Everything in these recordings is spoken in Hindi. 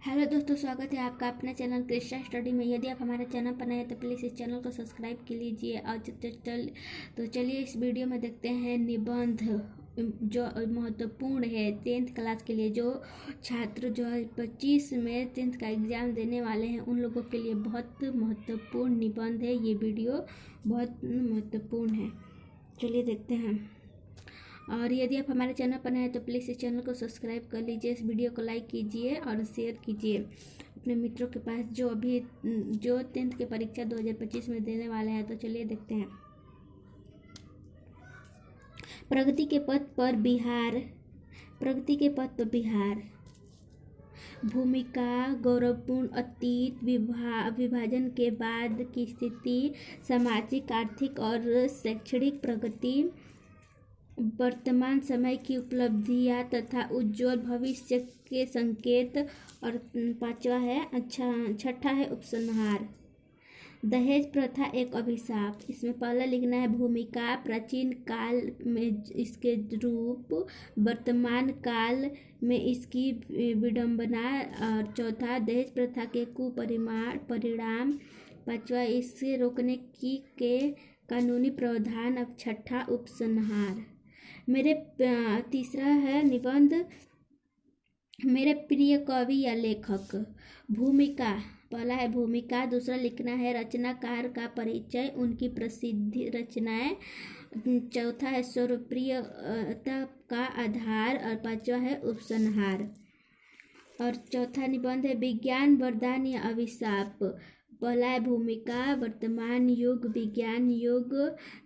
हेलो दोस्तों, स्वागत है आपका अपने चैनल कृष्णा स्टडी में। यदि आप हमारे चैनल पर नए हैं तो प्लीज़ इस चैनल को सब्सक्राइब कर लीजिए। और तो चलिए इस वीडियो में देखते हैं निबंध जो महत्वपूर्ण है 10th क्लास के लिए। जो छात्र जो 25 में 10th का एग्ज़ाम देने वाले हैं उन लोगों के लिए बहुत महत्वपूर्ण निबंध है। ये वीडियो बहुत महत्वपूर्ण है। चलिए देखते हैं। और यदि आप हमारे चैनल पर नए हैं तो प्लीज़ इस चैनल को सब्सक्राइब कर लीजिए। इस वीडियो को लाइक कीजिए और शेयर कीजिए अपने मित्रों के पास जो 10th की परीक्षा 2025 में देने वाले हैं। तो चलिए देखते हैं। प्रगति के पथ पर बिहार। प्रगति के पथ पर बिहार। भूमिका, गौरवपूर्ण अतीत, विभाजन के बाद की स्थिति, सामाजिक, आर्थिक और शैक्षणिक प्रगति, वर्तमान समय की उपलब्धियां तथा उज्ज्वल भविष्य के संकेत। और छठा है उपसंहार। दहेज प्रथा एक अभिशाप। इसमें पहला लिखना है भूमिका, प्राचीन काल में इसके रूप, वर्तमान काल में इसकी विडंबना। और चौथा दहेज प्रथा के कुपरिणाम। पांचवा इसे रोकने के कानूनी प्रावधान। अब छठा उपसंहार। तीसरा है निबंध मेरे प्रिय कवि या लेखक। भूमिका, पहला है भूमिका, दूसरा लिखना है रचनाकार का परिचय, उनकी प्रसिद्ध रचनाएं। चौथा है स्वरप्रियता का आधार। और पांचवा है उपसंहार। और चौथा निबंध है विज्ञान वरदान या अभिशाप। पहला है भूमिका, वर्तमान युग, विज्ञान युग।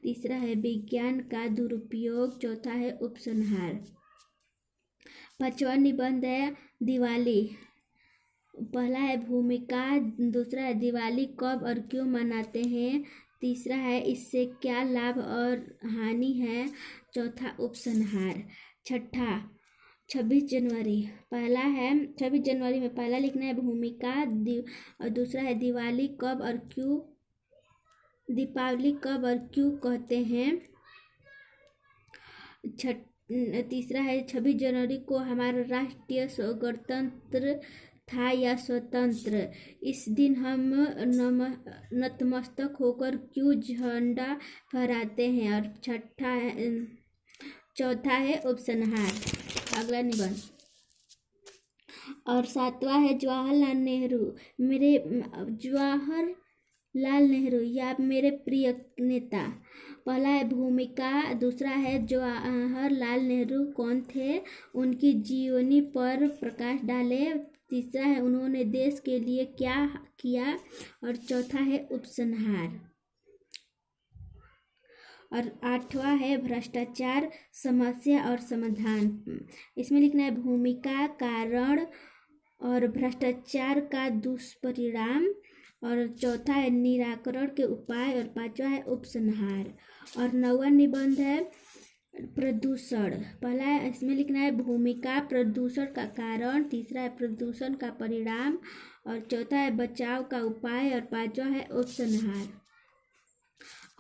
तीसरा है विज्ञान का दुरुपयोग। चौथा है उपसंहार। पांचवा निबंध है दिवाली। पहला है भूमिका, दूसरा है दिवाली कब और क्यों मनाते हैं। तीसरा है इससे क्या लाभ और हानि है। चौथा उपसंहार। छठा 26 जनवरी। पहला है 26 जनवरी में पहला लिखना है भूमिका, और दूसरा है दीपावली कब और क्यों कहते हैं। तीसरा है 26 जनवरी को हमारा राष्ट्रीय गणतंत्र था या स्वतंत्र। इस दिन हम नतमस्तक होकर क्यों झंडा फहराते हैं। और चौथा है उपसंहार। अगला निबंध और सातवां है जवाहरलाल नेहरू या मेरे प्रिय नेता। पहला है भूमिका, दूसरा है जवाहरलाल नेहरू कौन थे, उनकी जीवनी पर प्रकाश डाले। तीसरा है उन्होंने देश के लिए क्या किया। और चौथा है उपसंहार। और आठवां है भ्रष्टाचार, समस्या और समाधान। इसमें लिखना है भूमिका, कारण और भ्रष्टाचार का दुष्परिणाम। और चौथा है निराकरण के उपाय। और पांचवा है उपसंहार। और नौवां निबंध है प्रदूषण। पहला है इसमें लिखना है भूमिका, प्रदूषण का कारण। तीसरा है प्रदूषण का परिणाम। और चौथा है बचाव का उपाय। और पांचवा है उपसंहार।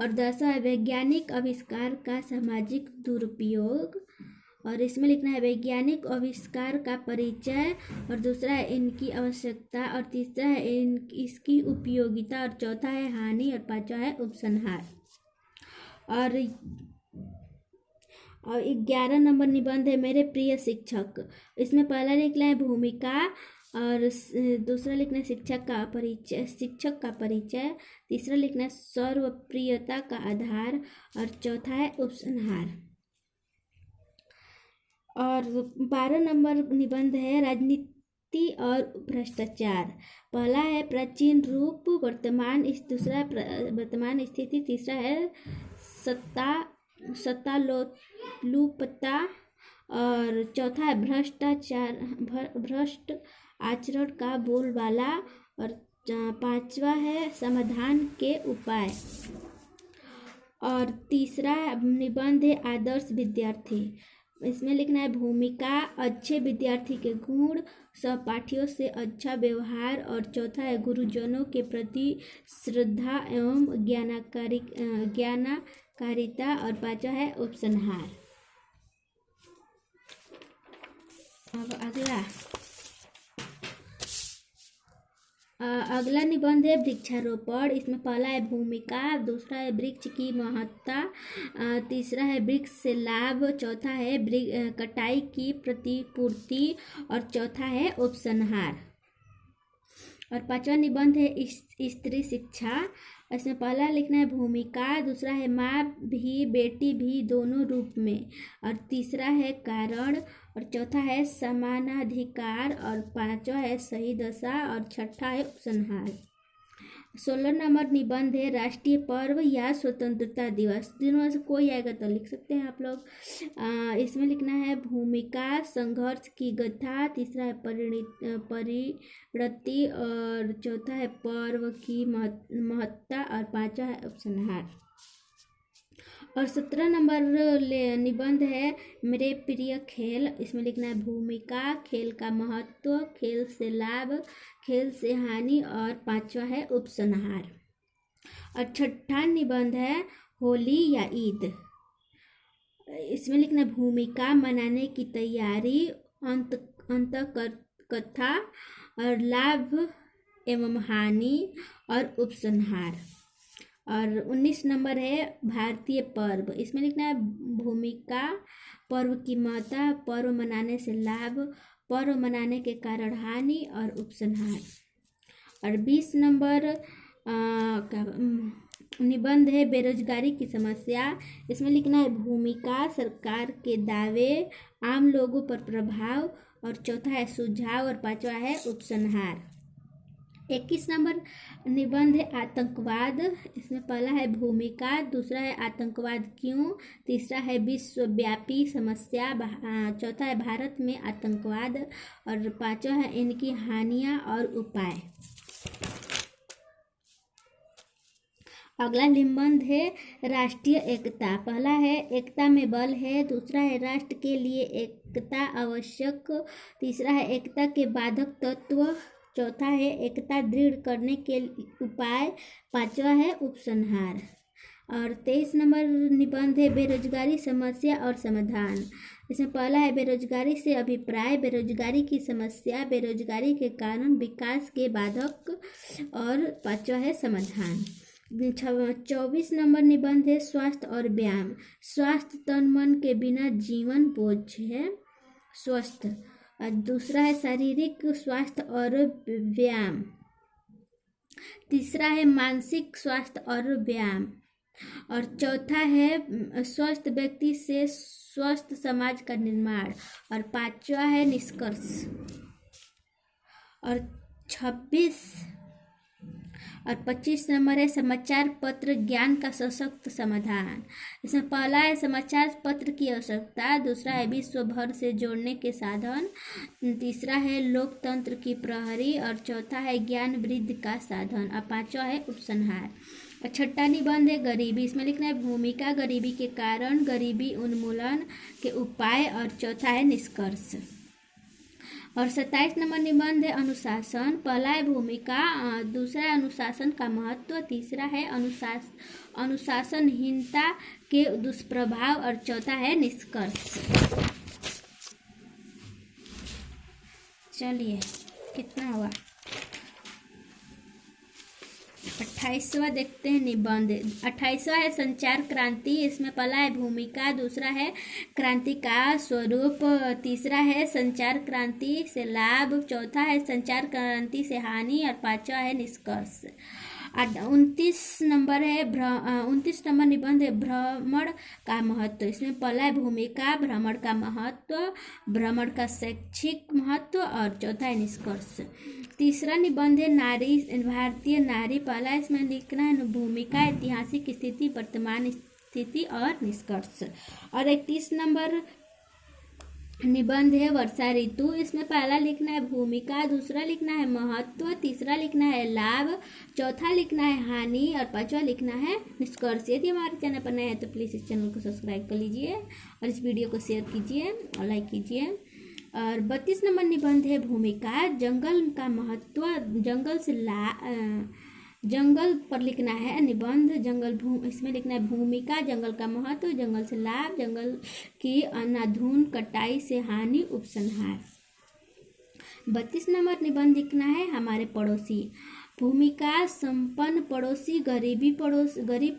और 10वां है वैज्ञानिक आविष्कार का सामाजिक दुरुपयोग। और इसमें लिखना है वैज्ञानिक आविष्कार का परिचय। और दूसरा है इनकी आवश्यकता। और तीसरा है इसकी उपयोगिता। और चौथा है हानि। और पांचवा है उपसंहार। और 11 नंबर निबंध है मेरे प्रिय शिक्षक। इसमें पहला लिखना है भूमिका, और दूसरा लिखना है शिक्षक का परिचय। तीसरा लिखना है सर्वप्रियता का आधार। और चौथा है उपसंहार। और 12 नंबर निबंध है राजनीति और भ्रष्टाचार। पहला है प्राचीन रूप, वर्तमान स्थिति। तीसरा है सत्तालोलुपता। और चौथा है भ्रष्ट आचरण का बोलबाला। और पांचवा है समाधान के उपाय। और तीसरा निबंध है आदर्श विद्यार्थी। इसमें लिखना है भूमिका, अच्छे विद्यार्थी के गुण, सहपाठियों से अच्छा व्यवहार। और चौथा है गुरुजनों के प्रति श्रद्धा एवं ज्ञानकारिता। और पांचवा है उपसंहार। अब अगला अगला निबंध है वृक्षारोपण। इसमें पहला है भूमिका, दूसरा है वृक्ष की महत्ता, तीसरा है वृक्ष से लाभ, चौथा है कटाई की प्रतिपूर्ति और चौथा है उपसंहार। और पांचवा निबंध है स्त्री शिक्षा। इसमें पहला लिखना है भूमिका, दूसरा है माँ भी बेटी भी दोनों रूप में, और तीसरा है कारण, और चौथा है समानाधिकार, और पांचवा है सही दशा, और छठा है उपसंहार। 16 नंबर निबंध है राष्ट्रीय पर्व या स्वतंत्रता दिवस। जिनमें से कोई आएगा तो लिख सकते हैं आप लोग। इसमें लिखना है भूमिका, संघर्ष की गाथा, तीसरा है परिणति, और चौथा है पर्व की महत्ता, और पांचवा है उपसंहार। और 17 नंबर निबंध है मेरे प्रिय खेल। इसमें लिखना है भूमिका, खेल का महत्व, खेल से लाभ, खेल से हानि, और पांचवा है उपसंहार। और छठा निबंध है होली या ईद। इसमें लिखना है भूमिका, मनाने की तैयारी, अंत कथा, और लाभ एवं हानि, और उपसंहार। और 19 नंबर है भारतीय पर्व। इसमें लिखना है भूमिका, पर्व की महत्ता, पर्व मनाने से लाभ, पर्व मनाने के कारण हानि, और उपसंहार। और 20 नंबर निबंध है बेरोजगारी की समस्या। इसमें लिखना है भूमिका, सरकार के दावे, आम लोगों पर प्रभाव, और चौथा है सुझाव, और पांचवा है उपसंहार। 21 नंबर निबंध है आतंकवाद। इसमें पहला है भूमिका, दूसरा है आतंकवाद क्यों, तीसरा है विश्वव्यापी समस्या, चौथा है भारत में आतंकवाद, और पांचवा है इनकी हानियां और उपाय। अगला निबंध है राष्ट्रीय एकता। पहला है एकता में बल है, दूसरा है राष्ट्र के लिए एकता आवश्यक, तीसरा है एकता के बाधक तत्व, चौथा है एकता दृढ़ करने के उपाय, पांचवा है उपसंहार। और 23 नंबर निबंध है बेरोजगारी समस्या और समाधान। इसमें पहला है बेरोजगारी से अभिप्राय, बेरोजगारी की समस्या, बेरोजगारी के कारण, विकास के बाधक, और पांचवा है समाधान। 24 नंबर निबंध है स्वास्थ्य और व्यायाम। स्वास्थ्य तन मन के बिना जीवन बोझ है, स्वस्थ। और दूसरा है शारीरिक स्वास्थ्य और व्यायाम, तीसरा है मानसिक स्वास्थ्य और व्यायाम, और चौथा है स्वस्थ व्यक्ति से स्वस्थ समाज का निर्माण, और पांचवा है निष्कर्ष। और 25 नंबर है समाचार पत्र ज्ञान का सशक्त समाधान। इसमें पहला है समाचार पत्र की आवश्यकता, दूसरा है विश्व भर से जोड़ने के साधन, तीसरा है लोकतंत्र की प्रहरी, और चौथा है ज्ञान वृद्धि का साधन, और पांचवा है उपसंहार। और छठा निबंध है गरीबी। इसमें लिखना है भूमिका, गरीबी के कारण, गरीबी उन्मूलन के उपाय, और चौथा है निष्कर्ष। और 27 नंबर निबंध है अनुशासन। पहला है भूमिका, दूसरा है अनुशासन का महत्व, तीसरा है अनुशासनहीनता के दुष्प्रभाव, और चौथा है निष्कर्ष। चलिए कितना हुआ, 28वां देखते हैं निबंध। 28वां है संचार क्रांति। इसमें पहला है भूमिका, दूसरा है क्रांति का स्वरूप, तीसरा है संचार क्रांति से लाभ, चौथा है संचार क्रांति से हानि, और पांचवा है निष्कर्ष। 29 नंबर निबंध है भ्रमण का महत्व। इसमें पहला है भूमिका, भ्रमण का महत्व, भ्रमण का शैक्षिक महत्व, और चौथा है निष्कर्ष। तीसरा निबंध है नारी, भारतीय नारी। पहला इसमें लिखना है भूमिका, ऐतिहासिक स्थिति, वर्तमान स्थिति, और निष्कर्ष। और 31 नंबर निबंध है वर्षा ऋतु। इसमें पहला लिखना है भूमिका, दूसरा लिखना है महत्व, तीसरा लिखना है लाभ, चौथा लिखना है हानि, और पांचवा लिखना है निष्कर्ष। यदि हमारे चैनल पर नए हैं तो प्लीज़ इस चैनल को सब्सक्राइब कर लीजिए, और इस वीडियो को शेयर कीजिए और लाइक कीजिए। और 32 नंबर निबंध है भूमिका, जंगल का महत्व, जंगल पर लिखना है निबंध, इसमें लिखना है भूमिका, जंगल का महत्व, जंगल से लाभ, जंगल की अनाधून कटाई से हानि, उपसंहार। 32 नंबर निबंध लिखना है हमारे पड़ोसी। भूमिका संपन्न पड़ोसी, गरीब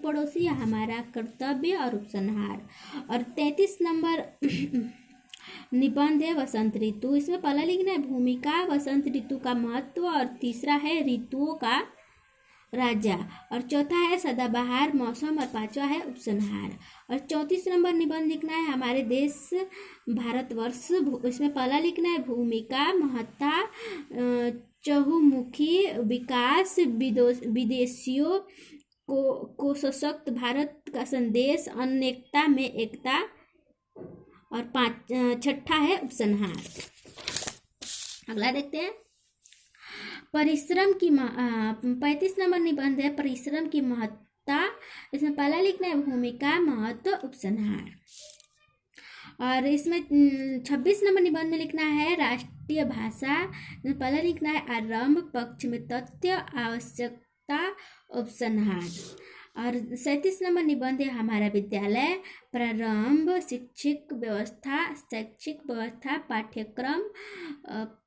पड़ोसी, हमारा कर्तव्य और उपसंहार। और 33 नंबर निबंध है वसंत ऋतु। इसमें पहला लिखना है भूमिका, वसंत ऋतु का महत्व, और तीसरा है ऋतुओं का राजा, और चौथा है सदाबहार मौसम, और पांचवा है उपसंहार। और 34 नंबर निबंध लिखना है हमारे देश भारतवर्ष। इसमें पहला लिखना है भूमिका, महत्ता, चहुमुखी विकास, विदेशियों को सशक्त भारत का संदेश, अनेकता में एकता, और छठा है उपसंहार। अगला देखते हैं परिश्रम की 35 नंबर निबंध है परिश्रम की महत्ता। इसमें पहला लिखना है भूमिका, महत्व, उपसंहार। और इसमें 26 नंबर निबंध में लिखना है राष्ट्रीय भाषा। इसमें पहला लिखना है आरंभ, पक्ष में तथ्य, आवश्यकता, उपसंहार। और 37 नंबर निबंध है हमारा विद्यालय, प्रारंभ, शैक्षिक व्यवस्था,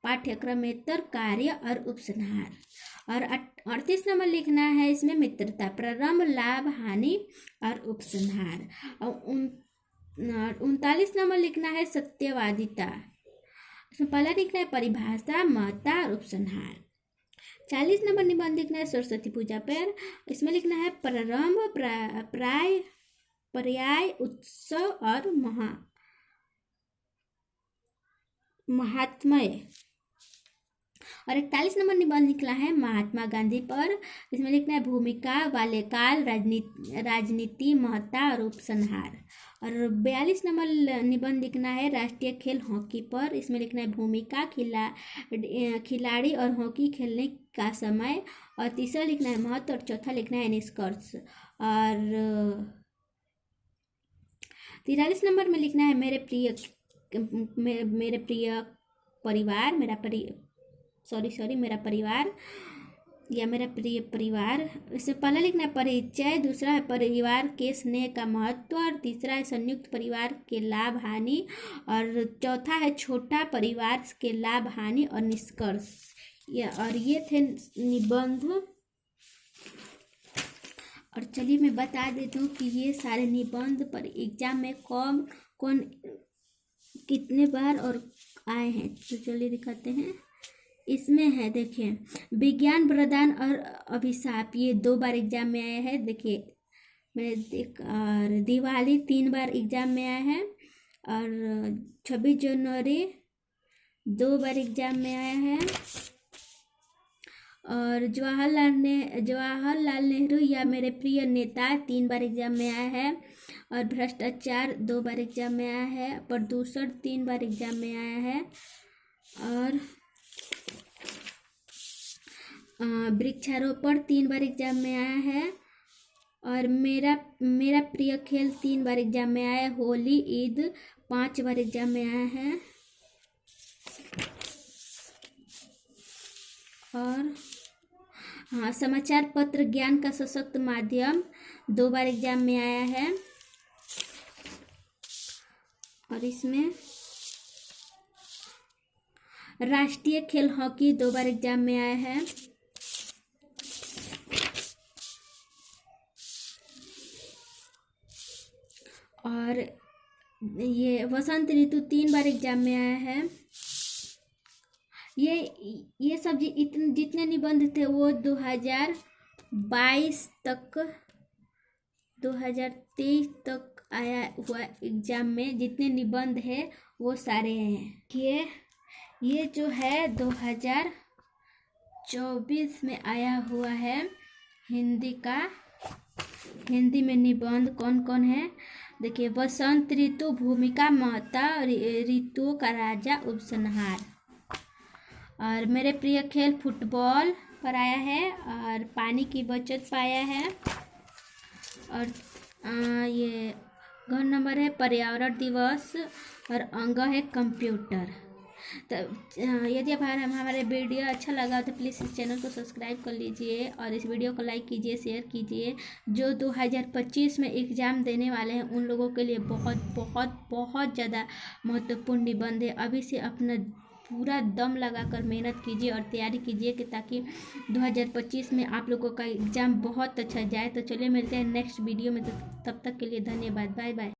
पाठ्यक्रमेतर कार्य, और उपसंहार। और 38 नंबर लिखना है इसमें मित्रता, प्रारंभ, लाभ, हानि, और उपसंहार। और 39 नंबर लिखना है सत्यवादिता। इसमें पहला लिखना है परिभाषा, महत्ता, और उपसंहार। 40 नंबर निबंध लिखना है सरस्वती पूजा पर। इसमें लिखना है प्रारंभ, पर्याय, उत्सव, और महात्म्य। और 41 नंबर निबंध लिखना है महात्मा गांधी पर। इसमें लिखना है भूमिका, बाल्यकाल, राजनीति, महत्ता, और उपसंहार। और 42 नंबर निबंध लिखना है राष्ट्रीय खेल हॉकी पर। इसमें लिखना है भूमिका, खिलाड़ी और हॉकी खेलने का समय, और तीसरा लिखना है महत्व, और चौथा लिखना है निष्कर्ष। और 43 नंबर में लिखना है मेरे प्रिय परिवार, मेरा परिवार, या मेरा प्रिय परिवार। इससे पहला लिखना है परिचय, दूसरा है परिवार के स्नेह का महत्व, और तीसरा है संयुक्त परिवार के लाभ हानि, और चौथा है छोटा परिवार के लाभ हानि और निष्कर्ष। और ये थे निबंध। और चलिए मैं बता देती हूँ कि ये सारे निबंध पर एग्जाम में कौन कितने बार और आए हैं। तो चलिए दिखाते हैं। इसमें है देखिए विज्ञान, वरदान और अभिशाप, ये 2 बार एग्जाम में आया है। देखिए और दिवाली 3 बार एग्जाम में आया है, और 26 जनवरी 2 बार एग्जाम में आया है, और जवाहरलाल नेहरू या मेरे प्रिय नेता 3 बार एग्जाम में आया है, और भ्रष्टाचार 2 बार एग्जाम में आया है, प्रदूषण 3 बार एग्जाम में आया है, और वृक्षारोपण 3 बार एग्जाम में आया है, और मेरा प्रिय खेल 3 बार एग्जाम में आया है, होली, ईद 5 बार एग्जाम में आया है, और हाँ समाचार पत्र ज्ञान का सशक्त माध्यम 2 बार एग्जाम में आया है, और इसमें राष्ट्रीय खेल हॉकी 2 बार एग्जाम में आया है, और ये वसंत ऋतु 3 बार एग्जाम में आया है। ये सब जितने निबंध थे वो 2022 तक 2023 तक आया हुआ एग्जाम में जितने निबंध है वो सारे हैं। ये जो है 2024 में आया हुआ है हिंदी में निबंध कौन कौन है। देखिए वसंत ऋतु, भूमिका, महत्ता, ऋतुओं का राजा, उपसंहार। और मेरे प्रिय खेल फुटबॉल पर आया है, और पानी की बचत पाया है, और ये घन नंबर है पर्यावरण दिवस, और अंग है कंप्यूटर। तो यदि हमारे वीडियो अच्छा लगा तो प्लीज़ इस चैनल को सब्सक्राइब कर लीजिए, और इस वीडियो को लाइक कीजिए, शेयर कीजिए। जो 2025 में एग्ज़ाम देने वाले हैं उन लोगों के लिए बहुत बहुत बहुत ज़्यादा महत्वपूर्ण निबंध है। अभी से अपना पूरा दम लगाकर मेहनत कीजिए और तैयारी कीजिए कि ताकि 2025 में आप लोगों का एग्ज़ाम बहुत अच्छा जाए। तो चलिए मिलते हैं नेक्स्ट वीडियो में, तो तब तक के लिए धन्यवाद, बाय बाय।